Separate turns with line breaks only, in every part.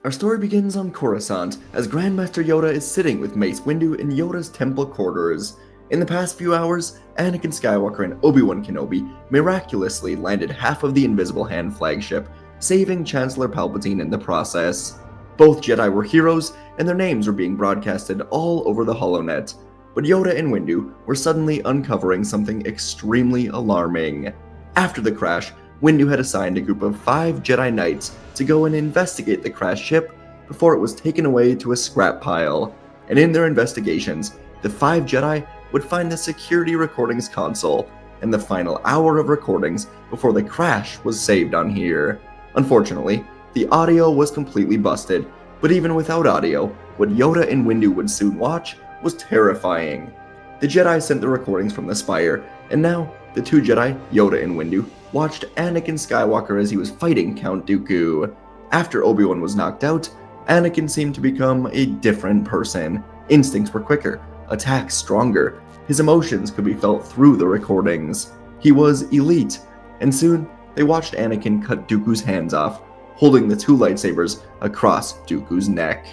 Our story begins on Coruscant, as Grandmaster Yoda is sitting with Mace Windu in Yoda's temple quarters. In the past few hours, Anakin Skywalker and Obi-Wan Kenobi miraculously landed half of the Invisible Hand flagship, saving Chancellor Palpatine in the process. Both Jedi were heroes, and their names were being broadcasted all over the HoloNet. But Yoda and Windu were suddenly uncovering something extremely alarming. After the crash, Windu had assigned a group of 5 Jedi Knights to go and investigate the crashed ship before it was taken away to a scrap pile. And in their investigations, the 5 Jedi would find the security recordings console and the final hour of recordings before the crash was saved on here. Unfortunately, the audio was completely busted, but even without audio, what Yoda and Windu would soon watch was terrifying. The Jedi sent the recordings from the Spire, and now the 2 Jedi, Yoda and Windu, watched Anakin Skywalker as he was fighting Count Dooku. After Obi-Wan was knocked out, Anakin seemed to become a different person. Instincts were quicker, attacks stronger, his emotions could be felt through the recordings. He was elite, and soon they watched Anakin cut Dooku's hands off, holding the 2 lightsabers across Dooku's neck.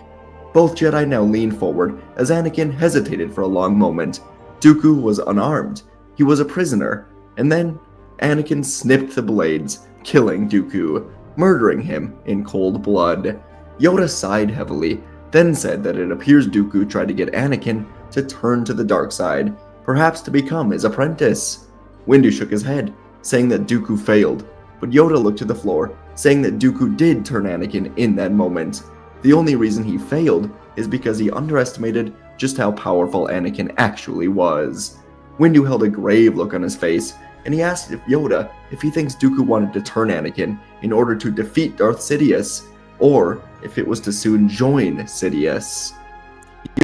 Both Jedi now leaned forward as Anakin hesitated for a long moment. Dooku was unarmed, he was a prisoner, and then Anakin snipped the blades, killing Dooku, murdering him in cold blood. Yoda sighed heavily, then said that it appears Dooku tried to get Anakin to turn to the dark side, perhaps to become his apprentice. Windu shook his head, saying that Dooku failed, but Yoda looked to the floor, saying that Dooku did turn Anakin in that moment. The only reason he failed is because he underestimated just how powerful Anakin actually was. Windu held a grave look on his face, and he asked Yoda if he thinks Dooku wanted to turn Anakin in order to defeat Darth Sidious, or if it was to soon join Sidious.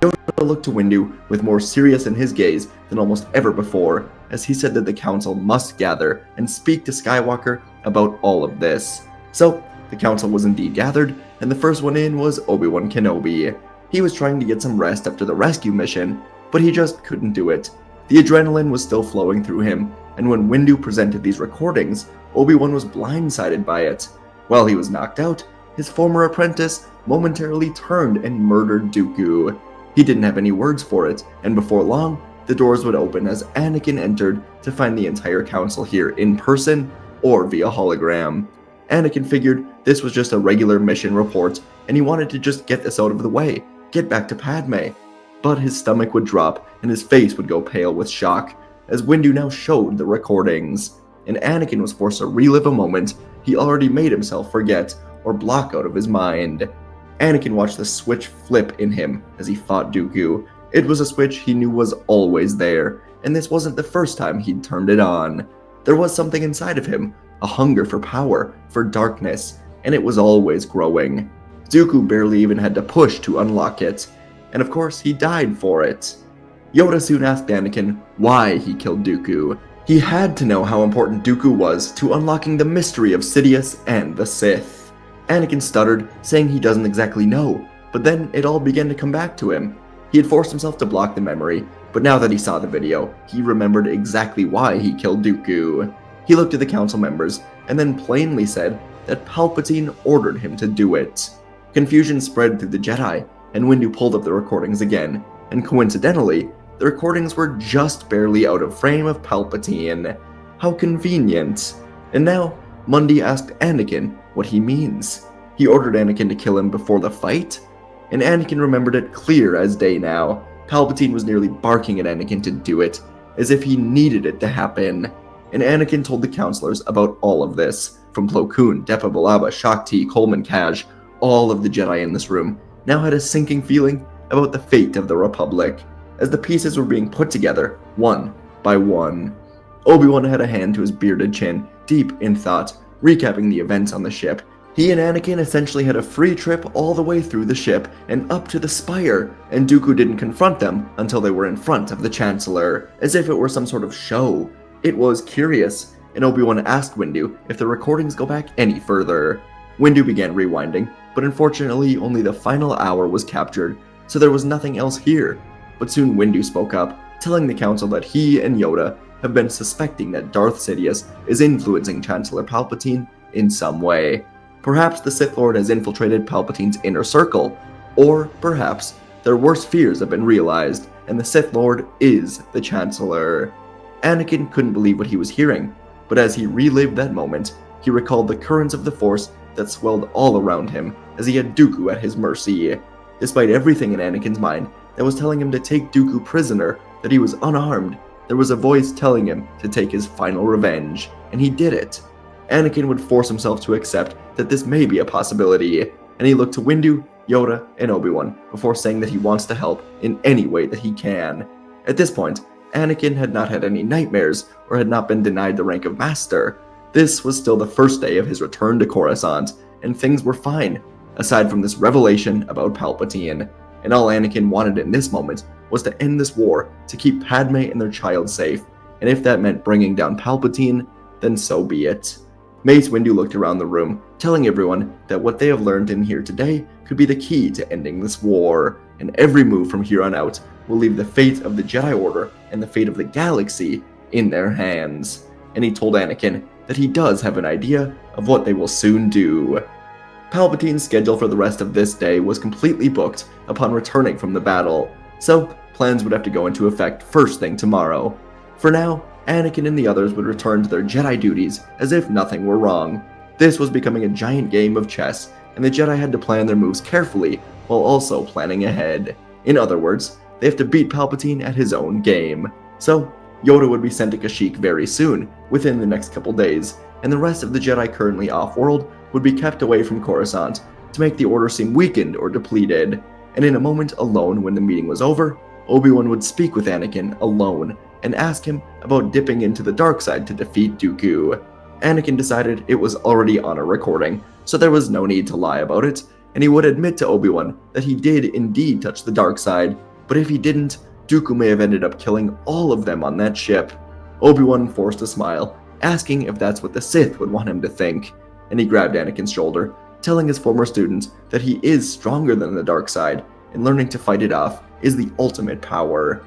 Yoda looked to Windu with more serious in his gaze than almost ever before, as he said that the Council must gather and speak to Skywalker about all of this. So, the Council was indeed gathered, and the first one in was Obi-Wan Kenobi. He was trying to get some rest after the rescue mission, but he just couldn't do it. The adrenaline was still flowing through him, and when Windu presented these recordings, Obi-Wan was blindsided by it. While he was knocked out, his former apprentice momentarily turned and murdered Dooku. He didn't have any words for it, and before long, the doors would open as Anakin entered to find the entire council here in person or via hologram. Anakin figured this was just a regular mission report, and he wanted to just get this out of the way, get back to Padme. But his stomach would drop, and his face would go pale with shock, as Windu now showed the recordings, and Anakin was forced to relive a moment he already made himself forget or block out of his mind. Anakin watched the switch flip in him as he fought Dooku. It was a switch he knew was always there, and this wasn't the first time he'd turned it on. There was something inside of him, a hunger for power, for darkness, and it was always growing. Dooku barely even had to push to unlock it, and of course he died for it. Yoda soon asked Anakin why he killed Dooku. He had to know how important Dooku was to unlocking the mystery of Sidious and the Sith. Anakin stuttered, saying he doesn't exactly know, but then it all began to come back to him. He had forced himself to block the memory, but now that he saw the video, he remembered exactly why he killed Dooku. He looked at the council members, and then plainly said that Palpatine ordered him to do it. Confusion spread through the Jedi, and Windu pulled up the recordings again, and coincidentally, the recordings were just barely out of frame of Palpatine. How convenient. And now, Mundi asked Anakin what he means. He ordered Anakin to kill him before the fight? And Anakin remembered it clear as day now. Palpatine was nearly barking at Anakin to do it, as if he needed it to happen. And Anakin told the counselors about all of this, from Plo Koon, Depa Billaba, Shakti, Coleman Kaj. All of the Jedi in this room now had a sinking feeling about the fate of the Republic, as the pieces were being put together, one by one. Obi-Wan had a hand to his bearded chin, deep in thought, recapping the events on the ship. He and Anakin essentially had a free trip all the way through the ship and up to the Spire, and Dooku didn't confront them until they were in front of the Chancellor, as if it were some sort of show. It was curious, and Obi-Wan asked Windu if the recordings go back any further. Windu began rewinding, but unfortunately only the final hour was captured, so there was nothing else here. But soon Windu spoke up, telling the council that he and Yoda have been suspecting that Darth Sidious is influencing Chancellor Palpatine in some way. Perhaps the Sith Lord has infiltrated Palpatine's inner circle, or perhaps their worst fears have been realized, and the Sith Lord is the Chancellor. Anakin couldn't believe what he was hearing, but as he relived that moment, he recalled the currents of the Force that swelled all around him as he had Dooku at his mercy. Despite everything in Anakin's mind that was telling him to take Dooku prisoner, that he was unarmed, there was a voice telling him to take his final revenge, and he did it. Anakin would force himself to accept that this may be a possibility, and he looked to Windu, Yoda, and Obi-Wan before saying that he wants to help in any way that he can. At this point, Anakin had not had any nightmares or had not been denied the rank of Master. This was still the first day of his return to Coruscant, and things were fine, aside from this revelation about Palpatine. And all Anakin wanted in this moment was to end this war, to keep Padme and their child safe, and if that meant bringing down Palpatine, then so be it. Mace Windu looked around the room, telling everyone that what they have learned in here today could be the key to ending this war, and every move from here on out will leave the fate of the Jedi Order and the fate of the galaxy in their hands. And he told Anakin that he does have an idea of what they will soon do. Palpatine's schedule for the rest of this day was completely booked upon returning from the battle, so plans would have to go into effect first thing tomorrow. For now, Anakin and the others would return to their Jedi duties as if nothing were wrong. This was becoming a giant game of chess, and the Jedi had to plan their moves carefully while also planning ahead. In other words, they have to beat Palpatine at his own game. So, Yoda would be sent to Kashyyyk very soon, within the next couple days, and the rest of the Jedi currently off-world would be kept away from Coruscant to make the Order seem weakened or depleted. And in a moment alone when the meeting was over, Obi-Wan would speak with Anakin alone and ask him about dipping into the dark side to defeat Dooku. Anakin decided it was already on a recording, so there was no need to lie about it, and he would admit to Obi-Wan that he did indeed touch the dark side, but if he didn't, Dooku may have ended up killing all of them on that ship. Obi-Wan forced a smile, asking if that's what the Sith would want him to think, and he grabbed Anakin's shoulder, telling his former student that he is stronger than the dark side, and learning to fight it off is the ultimate power.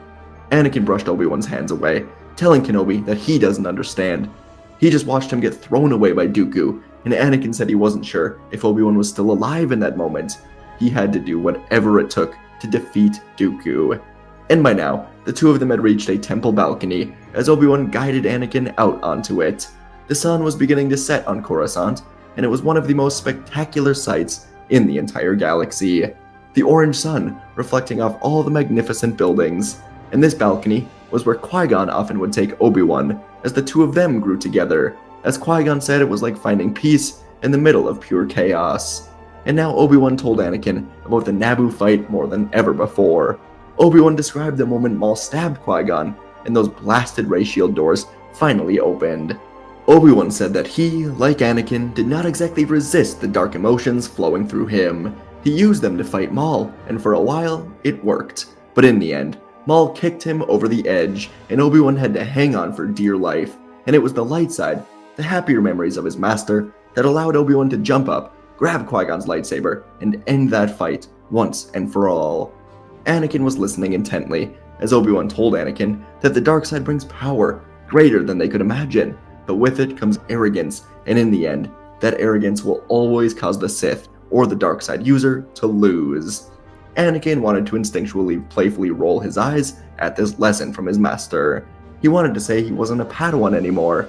Anakin brushed Obi-Wan's hands away, telling Kenobi that he doesn't understand. He just watched him get thrown away by Dooku, and Anakin said he wasn't sure if Obi-Wan was still alive in that moment. He had to do whatever it took to defeat Dooku. And by now, the two of them had reached a temple balcony as Obi-Wan guided Anakin out onto it. The sun was beginning to set on Coruscant, and it was one of the most spectacular sights in the entire galaxy. The orange sun reflecting off all the magnificent buildings, and this balcony was where Qui-Gon often would take Obi-Wan as the two of them grew together. As Qui-Gon said, it was like finding peace in the middle of pure chaos. And now Obi-Wan told Anakin about the Naboo fight more than ever before. Obi-Wan described the moment Maul stabbed Qui-Gon, and those blasted ray shield doors finally opened. Obi-Wan said that he, like Anakin, did not exactly resist the dark emotions flowing through him. He used them to fight Maul, and for a while, it worked. But in the end, Maul kicked him over the edge, and Obi-Wan had to hang on for dear life. And it was the light side, the happier memories of his master, that allowed Obi-Wan to jump up, grab Qui-Gon's lightsaber, and end that fight once and for all. Anakin was listening intently, as Obi-Wan told Anakin that the dark side brings power greater than they could imagine, but with it comes arrogance, and in the end, that arrogance will always cause the Sith, or the dark side user, to lose. Anakin wanted to instinctually playfully roll his eyes at this lesson from his master. He wanted to say he wasn't a Padawan anymore,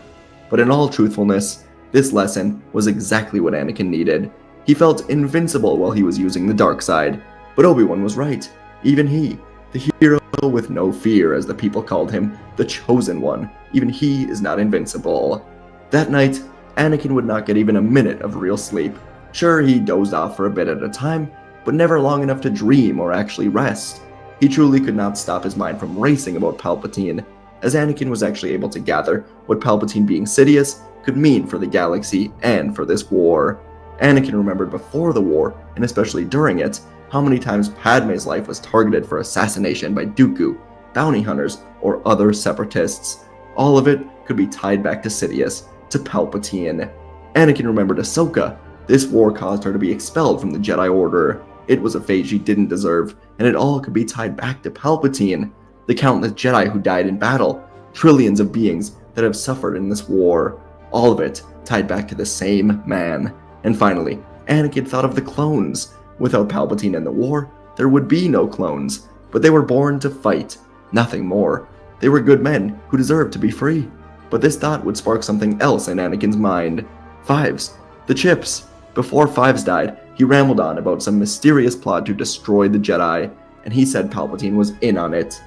but in all truthfulness, this lesson was exactly what Anakin needed. He felt invincible while he was using the dark side, but Obi-Wan was right. Even he, the hero with no fear as the people called him, the chosen one, even he is not invincible. That night, Anakin would not get even a minute of real sleep. Sure, he dozed off for a bit at a time, but never long enough to dream or actually rest. He truly could not stop his mind from racing about Palpatine, as Anakin was actually able to gather what Palpatine being Sidious could mean for the galaxy and for this war. Anakin remembered before the war, and especially during it, how many times Padme's life was targeted for assassination by Dooku, bounty hunters, or other separatists. All of it could be tied back to Sidious, to Palpatine. Anakin remembered Ahsoka. This war caused her to be expelled from the Jedi Order. It was a fate she didn't deserve, and it all could be tied back to Palpatine, the countless Jedi who died in battle, trillions of beings that have suffered in this war, all of it tied back to the same man. And finally, Anakin thought of the clones. Without Palpatine and the war, there would be no clones, but they were born to fight, nothing more. They were good men who deserved to be free. But this thought would spark something else in Anakin's mind. Fives. The chips. Before Fives died, he rambled on about some mysterious plot to destroy the Jedi, and he said Palpatine was in on it.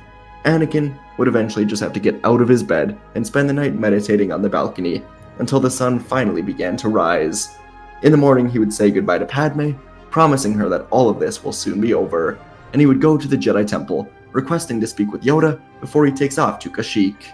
Anakin would eventually just have to get out of his bed and spend the night meditating on the balcony until the sun finally began to rise. In the morning, he would say goodbye to Padme, promising her that all of this will soon be over, and he would go to the Jedi Temple, requesting to speak with Yoda before he takes off to Kashyyyk.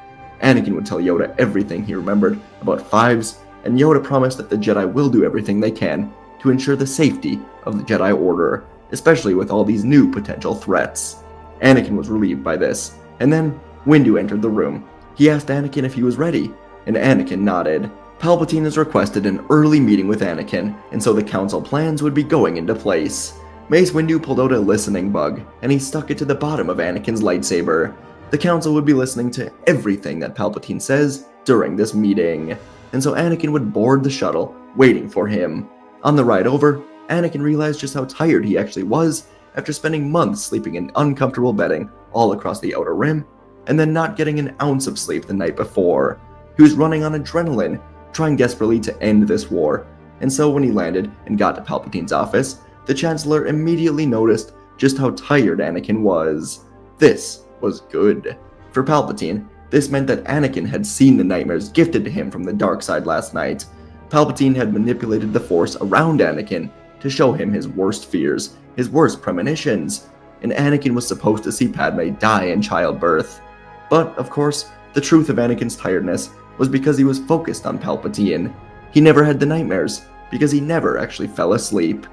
Anakin would tell Yoda everything he remembered about Fives, and Yoda promised that the Jedi will do everything they can to ensure the safety of the Jedi Order, especially with all these new potential threats. Anakin was relieved by this, and then Windu entered the room. He asked Anakin if he was ready, and Anakin nodded. Palpatine has requested an early meeting with Anakin, and so the council plans would be going into place. Mace Windu pulled out a listening bug, and he stuck it to the bottom of Anakin's lightsaber. The council would be listening to everything that Palpatine says during this meeting, and so Anakin would board the shuttle, waiting for him. On the ride over, Anakin realized just how tired he actually was after spending months sleeping in uncomfortable bedding all across the Outer Rim, and then not getting an ounce of sleep the night before. He was running on adrenaline, trying desperately to end this war, and so when he landed and got to Palpatine's office, the Chancellor immediately noticed just how tired Anakin was. This was good. For Palpatine, this meant that Anakin had seen the nightmares gifted to him from the dark side last night. Palpatine had manipulated the Force around Anakin to show him his worst fears, his worst premonitions, and Anakin was supposed to see Padme die in childbirth. But, of course, the truth of Anakin's tiredness was because he was focused on Palpatine. He never had the nightmares, because he never actually fell asleep.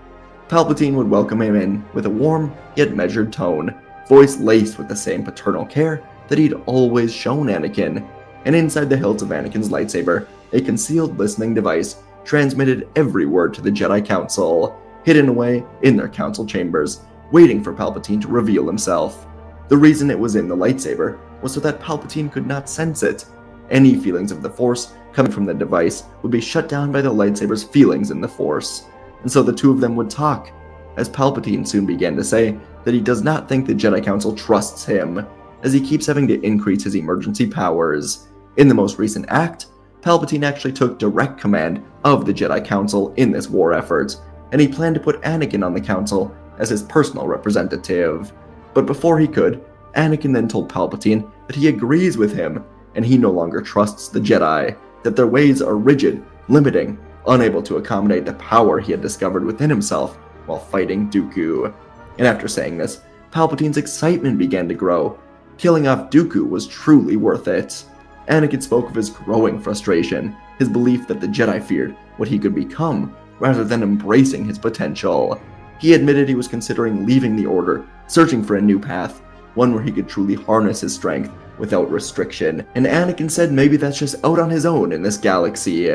Palpatine would welcome him in with a warm yet measured tone, voice laced with the same paternal care that he'd always shown Anakin. And inside the hilt of Anakin's lightsaber, a concealed listening device transmitted every word to the Jedi Council, hidden away in their council chambers, waiting for Palpatine to reveal himself. The reason it was in the lightsaber was so that Palpatine could not sense it. Any feelings of the Force coming from the device would be shut down by the lightsaber's feelings in the Force, and so the two of them would talk, as Palpatine soon began to say that he does not think the Jedi Council trusts him, as he keeps having to increase his emergency powers. In the most recent act, Palpatine actually took direct command of the Jedi Council in this war effort, and he planned to put Anakin on the Council as his personal representative. But before he could, Anakin then told Palpatine that he agrees with him, and he no longer trusts the Jedi, that their ways are rigid, limiting, unable to accommodate the power he had discovered within himself while fighting Dooku. And after saying this, Palpatine's excitement began to grow. Killing off Dooku was truly worth it. Anakin spoke of his growing frustration, his belief that the Jedi feared what he could become, rather than embracing his potential. He admitted he was considering leaving the Order, searching for a new path, one where he could truly harness his strength without restriction, and Anakin said maybe that's just out on his own in this galaxy.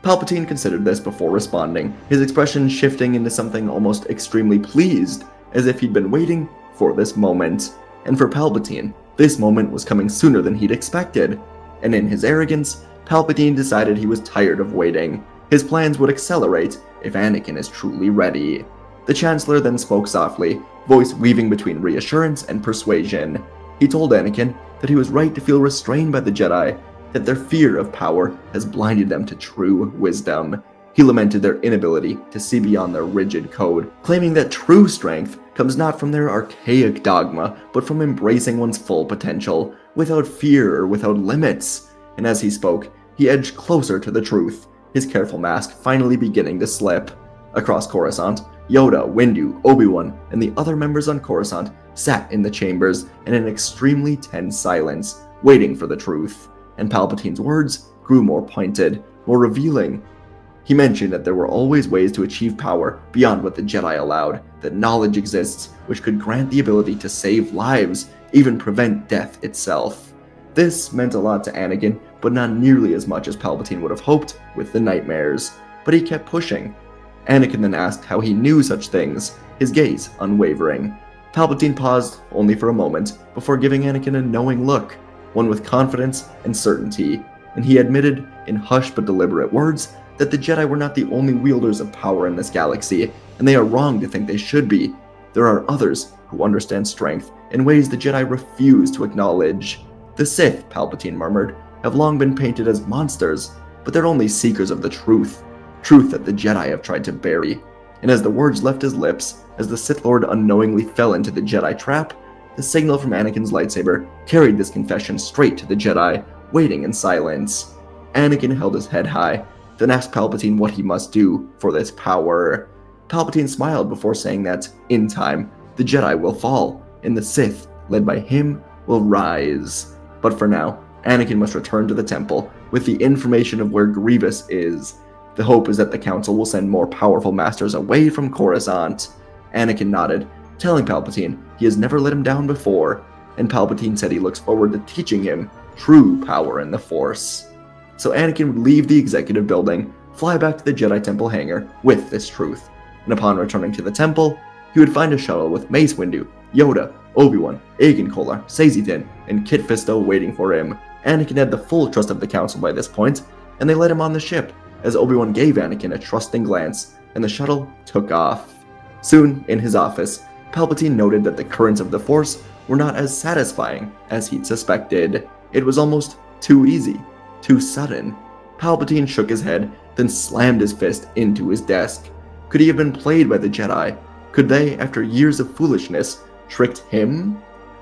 Palpatine considered this before responding, his expression shifting into something almost extremely pleased, as if he'd been waiting for this moment. And for Palpatine, this moment was coming sooner than he'd expected, and in his arrogance, Palpatine decided he was tired of waiting. His plans would accelerate if Anakin is truly ready. The Chancellor then spoke softly, voice weaving between reassurance and persuasion. He told Anakin that he was right to feel restrained by the Jedi, that their fear of power has blinded them to true wisdom. He lamented their inability to see beyond their rigid code, claiming that true strength comes not from their archaic dogma, but from embracing one's full potential, without fear or without limits. And as he spoke, he edged closer to the truth, his careful mask finally beginning to slip. Across Coruscant, Yoda, Windu, Obi-Wan, and the other members on Coruscant sat in the chambers in an extremely tense silence, waiting for the truth. And Palpatine's words grew more pointed, more revealing. He mentioned that there were always ways to achieve power beyond what the Jedi allowed, that knowledge exists which could grant the ability to save lives, even prevent death itself. This meant a lot to Anakin, but not nearly as much as Palpatine would have hoped with the nightmares. But he kept pushing. Anakin then asked how he knew such things, his gaze unwavering. Palpatine paused only for a moment before giving Anakin a knowing look, one with confidence and certainty, and he admitted in hushed but deliberate words that the Jedi were not the only wielders of power in this galaxy, and they are wrong to think they should be. There are others who understand strength in ways the Jedi refuse to acknowledge. The Sith, Palpatine murmured, have long been painted as monsters, but they're only seekers of the truth that the Jedi have tried to bury. And as the words left his lips, as the Sith Lord unknowingly fell into the Jedi trap, the signal from Anakin's lightsaber carried this confession straight to the Jedi, waiting in silence. Anakin held his head high, then asked Palpatine what he must do for this power. Palpatine smiled before saying that, in time, the Jedi will fall, and the Sith, led by him, will rise. But for now, Anakin must return to the temple with the information of where Grievous is. The hope is that the Council will send more powerful masters away from Coruscant. Anakin nodded, telling Palpatine he has never let him down before, and Palpatine said he looks forward to teaching him true power in the Force. So Anakin would leave the executive building, fly back to the Jedi Temple hangar with this truth, and upon returning to the temple, he would find a shuttle with Mace Windu, Yoda, Obi-Wan, Anakin Skywalker, Sazitin, and Kit Fisto waiting for him. Anakin had the full trust of the Council by this point, and they let him on the ship, as Obi-Wan gave Anakin a trusting glance, and the shuttle took off. Soon, in his office, Palpatine noted that the currents of the Force were not as satisfying as he'd suspected. It was almost too easy, too sudden. Palpatine shook his head, then slammed his fist into his desk. Could he have been played by the Jedi? Could they, after years of foolishness, tricked him?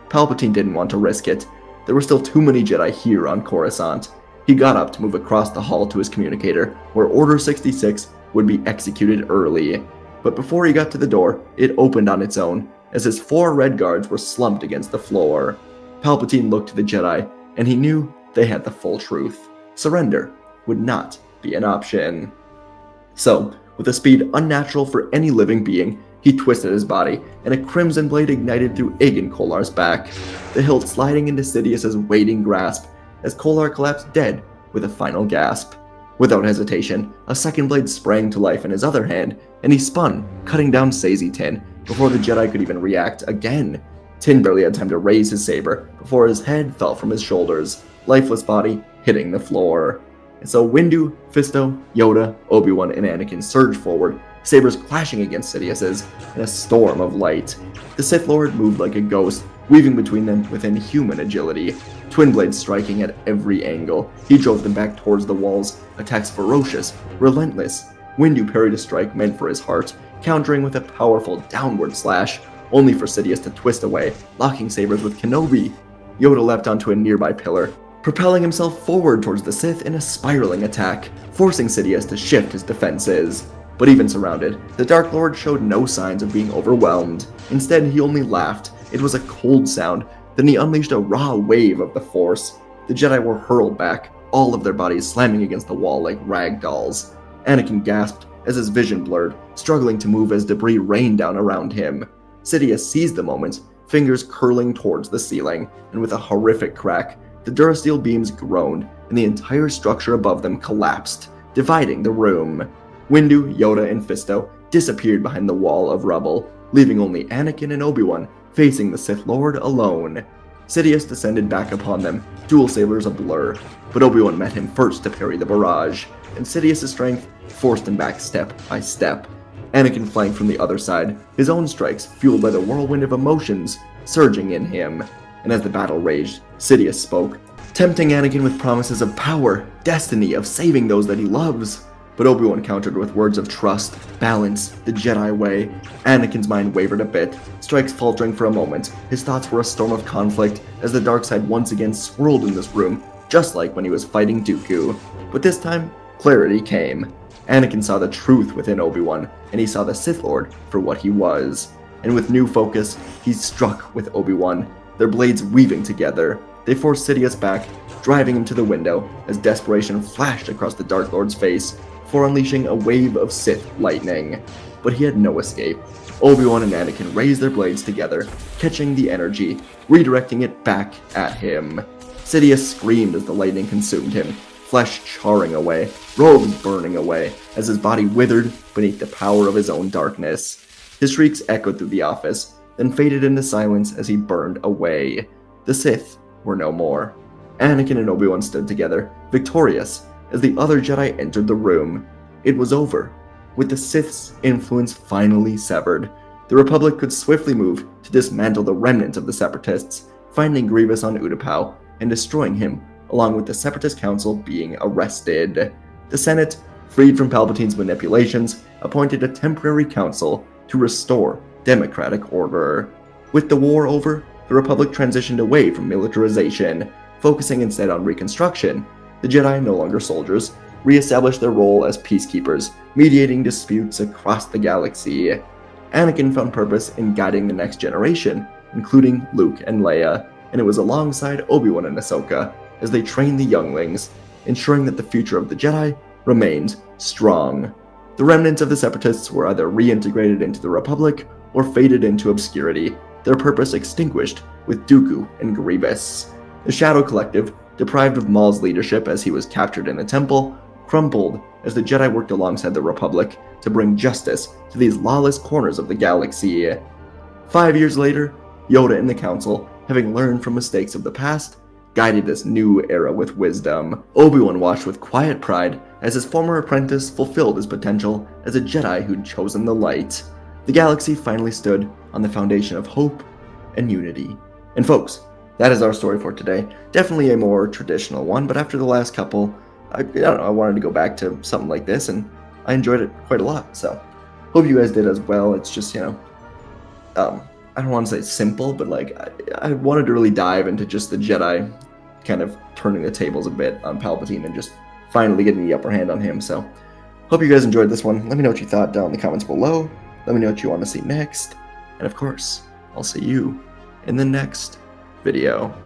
Palpatine didn't want to risk it. There were still too many Jedi here on Coruscant. He got up to move across the hall to his communicator, where Order 66 would be executed early. But before he got to the door, it opened on its own, as his 4 red guards were slumped against the floor. Palpatine looked to the Jedi, and he knew they had the full truth. Surrender would not be an option. So, with a speed unnatural for any living being, he twisted his body, and a crimson blade ignited through Anakin Skywalker's back, the hilt sliding into Sidious's waiting grasp, as Skywalker collapsed dead with a final gasp. Without hesitation, a second blade sprang to life in his other hand, and he spun, cutting down Sazitin, before the Jedi could even react again. Tin barely had time to raise his saber before his head fell from his shoulders, lifeless body hitting the floor. And so Windu, Fisto, Yoda, Obi-Wan, and Anakin surged forward, sabers clashing against Sidious's in a storm of light. The Sith Lord moved like a ghost, weaving between them with inhuman agility. Twin blades striking at every angle, he drove them back towards the walls, attacks ferocious, relentless. Windu parried a strike meant for his heart, countering with a powerful downward slash, only for Sidious to twist away, locking sabers with Kenobi. Yoda leapt onto a nearby pillar, propelling himself forward towards the Sith in a spiraling attack, forcing Sidious to shift his defenses. But even surrounded, the Dark Lord showed no signs of being overwhelmed. Instead, he only laughed. It was a cold sound. Then he unleashed a raw wave of the Force. The Jedi were hurled back, all of their bodies slamming against the wall like rag dolls. Anakin gasped as his vision blurred, struggling to move as debris rained down around him. Sidious seized the moment, fingers curling towards the ceiling, and with a horrific crack, the Durasteel beams groaned, and the entire structure above them collapsed, dividing the room. Windu, Yoda, and Fisto disappeared behind the wall of rubble, leaving only Anakin and Obi-Wan facing the Sith Lord alone. Sidious descended back upon them, dual sabers a blur, but Obi-Wan met him first to parry the barrage, and Sidious's strength forced him back step by step. Anakin flanked from the other side, his own strikes fueled by the whirlwind of emotions surging in him. And as the battle raged, Sidious spoke, tempting Anakin with promises of power, destiny, of saving those that he loves. But Obi-Wan countered with words of trust, balance, the Jedi way. Anakin's mind wavered a bit, strikes faltering for a moment. His thoughts were a storm of conflict as the dark side once again swirled in this room, just like when he was fighting Dooku. But this time, clarity came. Anakin saw the truth within Obi-Wan, and he saw the Sith Lord for what he was. And with new focus, he struck with Obi-Wan, their blades weaving together. They forced Sidious back, driving him to the window as desperation flashed across the Dark Lord's face before unleashing a wave of Sith lightning. But he had no escape. Obi-Wan and Anakin raised their blades together, catching the energy, redirecting it back at him. Sidious screamed as the lightning consumed him, flesh charring away, robes burning away, as his body withered beneath the power of his own darkness. His shrieks echoed through the office, then faded into silence as he burned away. The Sith were no more. Anakin and Obi-Wan stood together, victorious, as the other Jedi entered the room. it was over. With the Sith's influence finally severed, the Republic could swiftly move to dismantle the remnants of the Separatists, finding Grievous on Utapau and destroying him, along with the Separatist Council being arrested. The Senate, freed from Palpatine's manipulations, appointed a temporary council to restore democratic order. With the war over, the Republic transitioned away from militarization, focusing instead on reconstruction. The Jedi, no longer soldiers, re-established their role as peacekeepers, mediating disputes across the galaxy. Anakin found purpose in guiding the next generation, including Luke and Leia, and it was alongside Obi-Wan and Ahsoka as they trained the younglings, ensuring that the future of the Jedi remained strong. The remnants of the Separatists were either reintegrated into the Republic or faded into obscurity, their purpose extinguished with Dooku and Grievous. The Shadow Collective, deprived of Maul's leadership as he was captured in the temple, crumbled as the Jedi worked alongside the Republic to bring justice to these lawless corners of the galaxy. 5 years later, Yoda and the Council, having learned from mistakes of the past, guided this new era with wisdom. Obi-Wan watched with quiet pride as his former apprentice fulfilled his potential as a Jedi who'd chosen the light. The galaxy finally stood on the foundation of hope and unity. And folks, that is our story for today. Definitely a more traditional one, but after the last couple, I don't know, I wanted to go back to something like this, and I enjoyed it quite a lot. So, hope you guys did as well. It's just, I don't want to say simple, but like I wanted to really dive into just the Jedi kind of turning the tables a bit on Palpatine and just finally getting the upper hand on him. So, hope you guys enjoyed this one. Let me know what you thought down in the comments below. Let me know what you want to see next. And of course, I'll see you in the next video.